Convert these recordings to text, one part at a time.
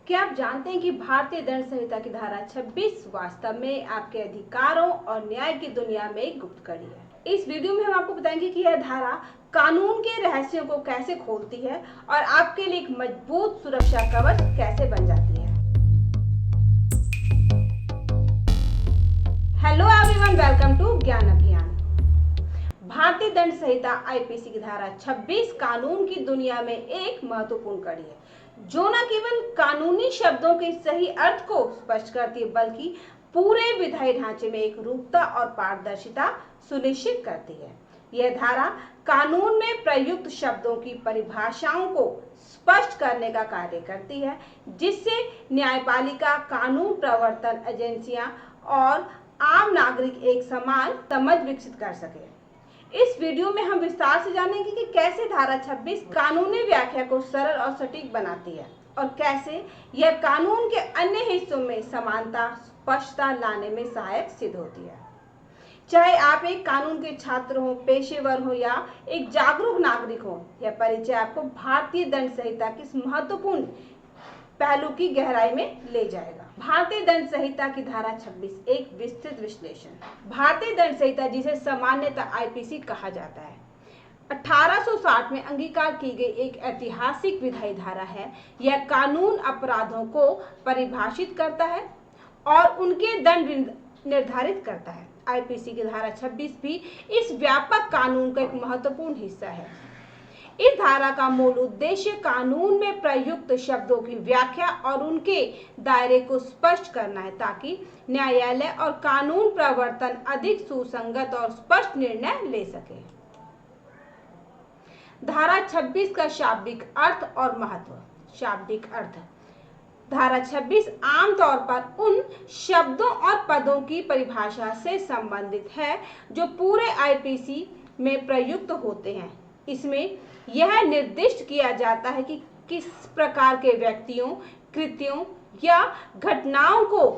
क्या आप जानते हैं कि भारतीय दंड संहिता की धारा 26 वास्तव में आपके अधिकारों और न्याय की दुनिया में एक गुप्त कड़ी है। इस वीडियो में हम आपको बताएंगे कि यह धारा कानून के रहस्यों को कैसे खोलती है और आपके लिए एक मजबूत सुरक्षा कवच कैसे बन जाती है। हेलो एवरीवन, वेलकम टू ज्ञान अभियान। भारतीय दंड संहिता आईपीसी की धारा 26 कानून की दुनिया में एक महत्वपूर्ण कड़ी है, जो न केवल कानूनी शब्दों के सही अर्थ को स्पष्ट करती है, बल्कि पूरे विधायी ढांचे में एक रूपता और पारदर्शिता सुनिश्चित करती है। यह धारा कानून में प्रयुक्त शब्दों की परिभाषाओं को स्पष्ट करने का कार्य करती है, जिससे न्यायपालिका, कानून प्रवर्तन एजेंसियां और आम नागरिक एक समान समझ विकसित कर सके। इस वीडियो में हम विस्तार से जानेंगे कि कैसे धारा 26 कानूनी व्याख्या को सरल और सटीक बनाती है और कैसे यह कानून के अन्य हिस्सों में समानता, स्पष्टता लाने में सहायक सिद्ध होती है। चाहे आप एक कानून के छात्र हो, पेशेवर हो या एक जागरूक नागरिक हो, यह परिचय आपको भारतीय दंड संहिता के इस महत्वपूर्ण पहलू की गहराई में ले जाएगा। भारतीय दंड संहिता की धारा 26 एक विस्तृत विश्लेषण। भारतीय दंड संहिता, जिसे सामान्यतः आईपीसी कहा जाता है, 1860 में अंगीकार की गई एक ऐतिहासिक विधायी धारा है। यह कानून अपराधों को परिभाषित करता है और उनके दंड निर्धारित करता है। आईपीसी की धारा 26 भी इस व्यापक कानून का एक महत्वपूर्ण हिस्सा है। इस धारा का मूल उद्देश्य कानून में प्रयुक्त शब्दों की व्याख्या और उनके दायरे को स्पष्ट करना है, ताकि न्यायालय और कानून प्रवर्तन अधिक सुसंगत और स्पष्ट निर्णय ले सके। धारा 26 का शाब्दिक अर्थ और महत्व। शाब्दिक अर्थ। धारा 26 आमतौर पर उन शब्दों और पदों की परिभाषा से संबंधित है जो पूरे आईपीसी में प्रयुक्त होते हैं। इसमें यह निर्दिष्ट किया जाता है कि किस प्रकार के व्यक्तियों, कृत्यों या घटनाओं को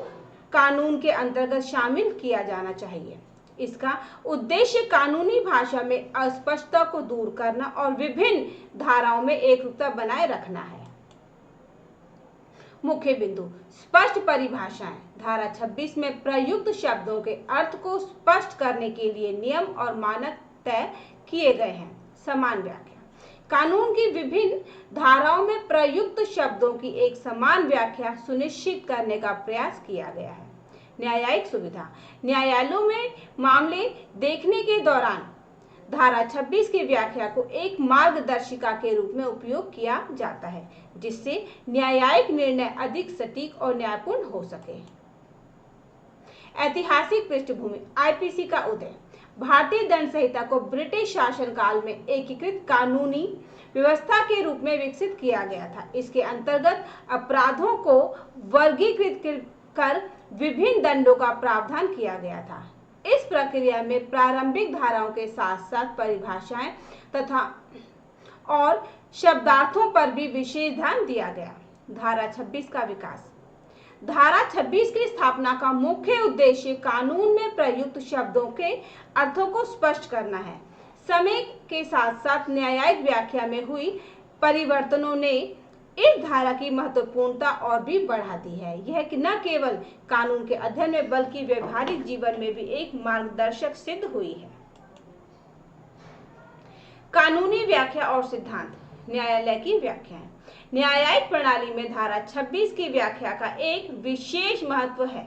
कानून के अंतर्गत शामिल किया जाना चाहिए। इसका उद्देश्य कानूनी भाषा में अस्पष्टता को दूर करना और विभिन्न धाराओं में एकरूपता बनाए रखना है। मुख्य बिंदु। स्पष्ट परिभाषाएं। धारा 26 में प्रयुक्त शब्दों के अर्थ को स्पष्ट करने के लिए नियम और मानक तय किए गए हैं। समान व्याख्या। कानून की विभिन्न धाराओं में प्रयुक्त शब्दों की एक समान व्याख्या सुनिश्चित करने का प्रयास किया गया है। न्यायिक सुविधा। न्यायालयों में मामले देखने के दौरान धारा 26 की व्याख्या को एक मार्गदर्शिका के रूप में उपयोग किया जाता है, जिससे न्यायिक निर्णय अधिक सटीक और न्यायपूर्ण हो सके। ऐतिहासिक पृष्ठभूमि। आईपीसी का उदय। भारतीय दंड संहिता को ब्रिटिश शासनकाल में एकीकृत कानूनी व्यवस्था के रूप में विकसित किया गया था। इसके अंतर्गत अपराधों को वर्गीकृत कर विभिन्न दंडों का प्रावधान किया गया था। इस प्रक्रिया में प्रारंभिक धाराओं के साथ साथ परिभाषाएं तथा और शब्दार्थों पर भी विशेष ध्यान दिया गया। धारा 26 का विकास। धारा 26 की स्थापना का मुख्य उद्देश्य कानून में प्रयुक्त शब्दों के अर्थों को स्पष्ट करना है। समय के साथ साथ न्यायिक व्याख्या में हुई परिवर्तनों ने इस धारा की महत्वपूर्णता और भी बढ़ा दी है। यह न केवल कानून के अध्ययन में बल्कि व्यवहारिक जीवन में भी एक मार्गदर्शक सिद्ध हुई है। कानूनी व्याख्या और सिद्धांत। न्यायालय की व्याख्याएं। न्यायिक प्रणाली में धारा 26 की व्याख्या का एक विशेष महत्व है।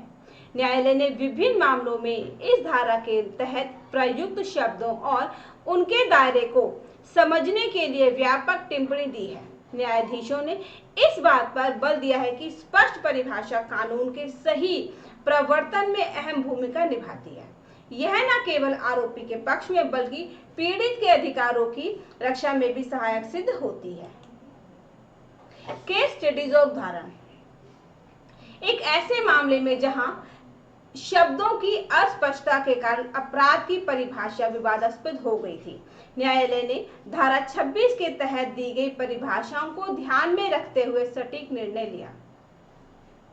न्यायालय ने विभिन्न मामलों में इस धारा के तहत प्रयुक्त शब्दों और उनके दायरे को समझने के लिए व्यापक टिप्पणी दी है। न्यायाधीशों ने इस बात पर बल दिया है कि स्पष्ट परिभाषा कानून के सही प्रवर्तन में अहम भूमिका निभाती है। यह न केवल आरोपी के पक्ष में बल्कि पीड़ित के अधिकारों की रक्षा में भी सहायक सिद्ध होती है। केस स्टडीज और उदाहरण। एक ऐसे मामले में जहां शब्दों की अस्पष्टता के कारण अपराध की परिभाषा विवादास्पद हो गई थी, न्यायालय ने धारा 26 के तहत दी गई परिभाषाओं को ध्यान में रखते हुए सटीक निर्णय लिया।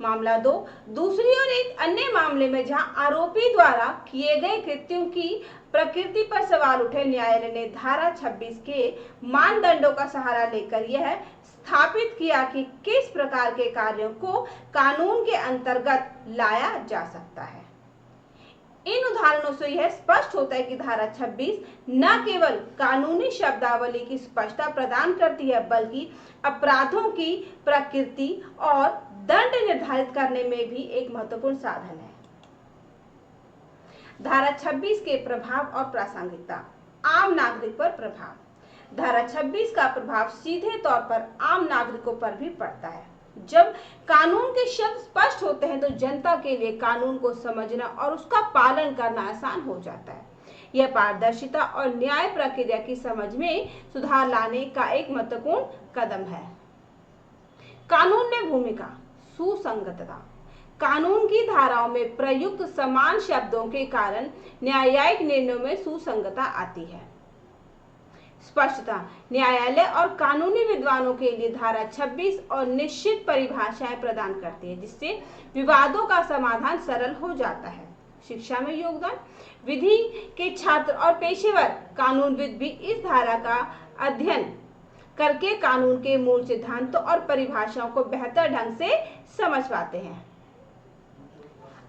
मामला 2, दूसरी ओर एक अन्य मामले में जहां आरोपी द्वारा किए गए कृत्यों की प्रकृति पर सवाल उठे, न्यायालय ने धारा 26 के मानदंडों का सहारा लेकर यह स्थापित किया कि किस प्रकार के कार्यों को कानून के अंतर्गत लाया जा सकता है। इन उदाहरणों से यह स्पष्ट होता है कि धारा 26 न केवल कानूनी शब्दावली की स्पष्टता प्रदान करती है, बल्कि अपराधों की प्रकृति और दंड निर्धारित करने में भी एक महत्वपूर्ण साधन है। धारा 26 के प्रभाव और प्रासंगिकता। आम नागरिक पर प्रभाव। धारा 26 का प्रभाव सीधे तौर पर आम नागरिकों पर भी पड़ता है। जब कानून के शब्द स्पष्ट होते हैं तो जनता के लिए कानून को समझना और उसका पालन करना आसान हो जाता है। यह पारदर्शिता और न्याय प्रक्रिया की समझ में सुधार लाने का एक महत्वपूर्ण कदम है। कानून में भूमिका। सुसंगतता। कानून की धाराओं में प्रयुक्त समान शब्दों के कारण न्यायिक निर्णयों में सुसंगतता आती है। स्पष्टता। न्यायालय और कानूनी विद्वानों के लिए धारा 26 और निश्चित परिभाषाएं प्रदान करती है, जिससे विवादों का समाधान सरल हो जाता है। शिक्षा में योगदान। विधि के छात्र और पेशेवर कानूनविद भी इस धारा का अध्ययन करके कानून के मूल सिद्धांतों और परिभाषाओं को बेहतर ढंग से समझ पाते हैं।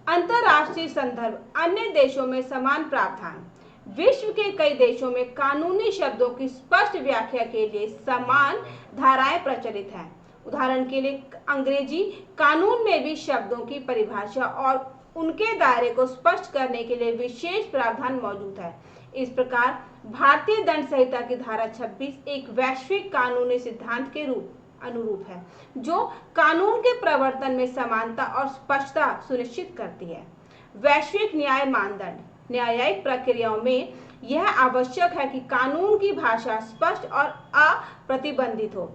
अंतर्राष्ट्रीय संदर्भ। अन्य देशों में समान प्रावधान। विश्व के कई देशों में कानूनी शब्दों की स्पष्ट व्याख्या के लिए समान धाराएं प्रचलित हैं। उदाहरण के लिए अंग्रेजी कानून में भी शब्दों की परिभाषा और उनके दायरे को स्पष्ट करने के लिए विशेष प्रावधान मौजूद है। इस प्रकार भारतीय दंड संहिता की धारा 26 एक वैश्विक कानूनी सिद्धांत के अनुरूप है, जो कानून के प्रवर्तन में समानता और स्पष्टता सुनिश्चित करती है। वैश्विक न्याय मानदंड। न्यायिक प्रक्रियाओं में यह आवश्यक है कि कानून की भाषा स्पष्ट और अप्रतिबंधित हो।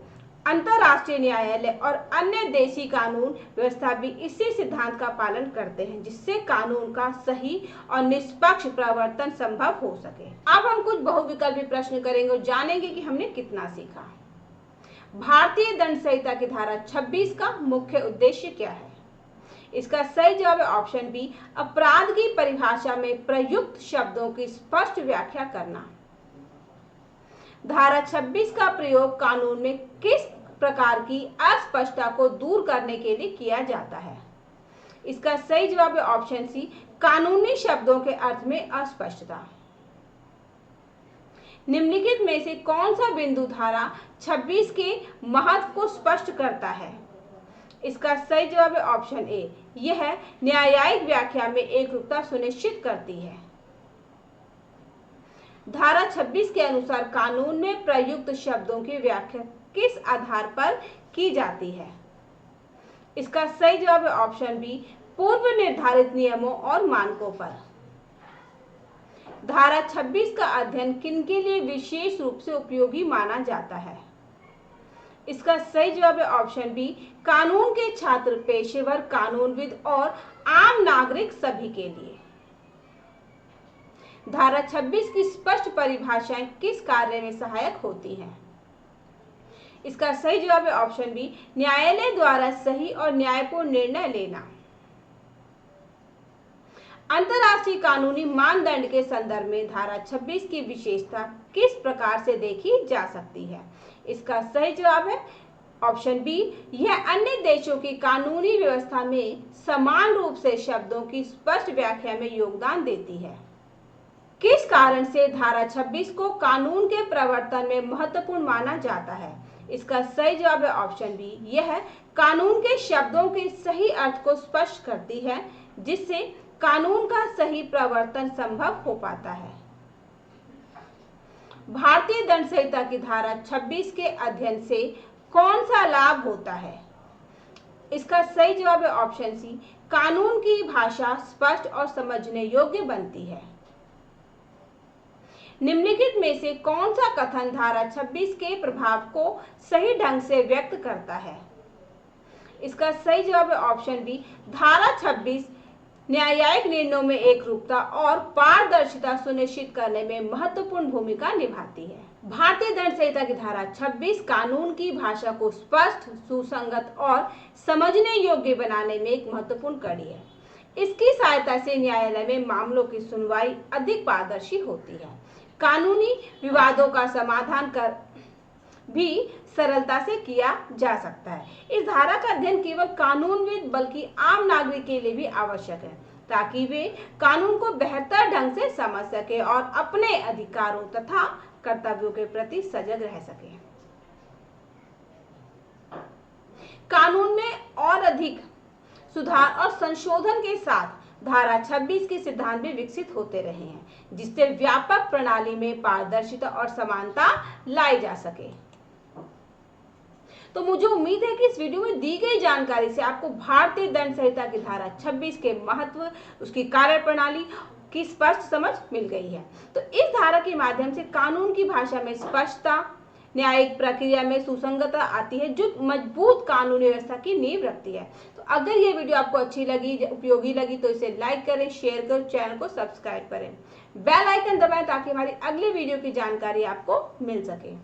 अंतर्राष्ट्रीय न्यायालय और अन्य देशी कानून व्यवस्था भी इसी सिद्धांत का पालन करते हैं, जिससे कानून का सही और निष्पक्ष प्रवर्तन संभव हो सके। अब हम कुछ बहुविकल्पी प्रश्न करेंगे और जानेंगे कि हमने कितना सीखा। भारतीय दंड संहिता की धारा 26 का मुख्य उद्देश्य क्या है? इसका सही जवाब है ऑप्शन बी, अपराध की परिभाषा में प्रयुक्त शब्दों की स्पष्ट व्याख्या करना। धारा 26 का प्रयोग कानून में किस प्रकार की अस्पष्टता को दूर करने के लिए किया जाता है? इसका सही जवाब है ऑप्शन सी, कानूनी शब्दों के अर्थ में अस्पष्टता। निम्नलिखित में से कौन सा बिंदु धारा 26 के महत्व को स्पष्ट करता है? इसका सही जवाब है ऑप्शन ए, यह न्यायिक व्याख्या में एकरूपता सुनिश्चित करती है। धारा 26 के अनुसार कानून में प्रयुक्त शब्दों की व्याख्या किस आधार पर की जाती है? इसका सही जवाब है ऑप्शन बी, पूर्व निर्धारित नियमों और मानकों पर। धारा 26 का अध्ययन किनके लिए विशेष रूप से उपयोगी माना जाता है? इसका सही जवाब है ऑप्शन बी, कानून के छात्र, पेशेवर कानूनविद और आम नागरिक सभी के लिए। धारा 26 की स्पष्ट परिभाषाएं किस कार्य में सहायक होती हैं? इसका सही जवाब है ऑप्शन बी, न्यायालय द्वारा सही और न्यायपूर्ण निर्णय लेना। अंतर्राष्ट्रीय कानूनी मानदंड के संदर्भ में धारा 26 की विशेषता किस प्रकार से देखी जा सकती है? इसका सही जवाब है ऑप्शन बी, यह अन्य देशों की कानूनी व्यवस्था में समान रूप से शब्दों की स्पष्ट व्याख्या में योगदान देती है। किस कारण से धारा 26 को कानून के प्रवर्तन में महत्वपूर्ण माना जाता है? इसका सही जवाब है ऑप्शन बी, यह कानून के शब्दों के सही अर्थ को स्पष्ट करती है, जिससे कानून का सही प्रवर्तन संभव हो पाता है। भारतीय दंड संहिता की धारा 26 के अध्ययन से कौन सा लाभ होता है? इसका सही जवाब है ऑप्शन सी, कानून की भाषा स्पष्ट और समझने योग्य बनती है। निम्नलिखित में से कौन सा कथन धारा 26 के प्रभाव को सही ढंग से व्यक्त करता है? इसका सही जवाब है ऑप्शन बी, धारा 26 न्यायिक निर्णयों में एकरूपता और पारदर्शिता सुनिश्चित करने में महत्वपूर्ण भूमिका निभाती है। भारतीय दंड संहिता की धारा 26 कानून की भाषा को स्पष्ट, सुसंगत और समझने योग्य बनाने में एक महत्वपूर्ण कड़ी है। इसकी सहायता से न्यायालय में मामलों की सुनवाई अधिक पारदर्शी होती है। कानूनी विवादों का समाधान कर भी सरलता से किया जा सकता है। इस धारा का अध्ययन केवल कानूनविद बल्कि आम नागरिक के लिए भी आवश्यक है, ताकि वे कानून को बेहतर ढंग से समझ सके और अपने अधिकारों तथा कर्तव्यों के प्रति सजग रह सके। कानून में और अधिक सुधार और संशोधन के साथ धारा 26 के सिद्धांत भी विकसित होते रहे हैं, जिससे व्यापक प्रणाली में पारदर्शिता और समानता लाई जा सके। तो मुझे उम्मीद है कि इस वीडियो में दी गई जानकारी से आपको भारतीय दंड संहिता की धारा 26 के महत्व, उसकी कार्यप्रणाली की स्पष्ट समझ मिल गई है। तो इस धारा के माध्यम से कानून की भाषा में स्पष्टता, न्यायिक प्रक्रिया में सुसंगतता आती है, जो मजबूत कानूनी व्यवस्था की नींव रखती है। तो अगर ये वीडियो आपको अच्छी लगी, उपयोगी लगी, तो इसे लाइक करें, शेयर करें, चैनल को सब्सक्राइब करें, बेल आइकन दबाएं ताकि हमारी अगली वीडियो की जानकारी आपको मिल सके।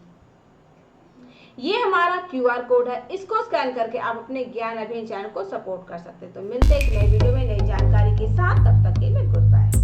ये हमारा QR कोड है, इसको स्कैन करके आप अपने ज्ञान अभियान चैनल को सपोर्ट कर सकते हैं। तो मिलते हैं एक नई वीडियो में नई जानकारी के साथ, तब तक के लिए गुड बाय।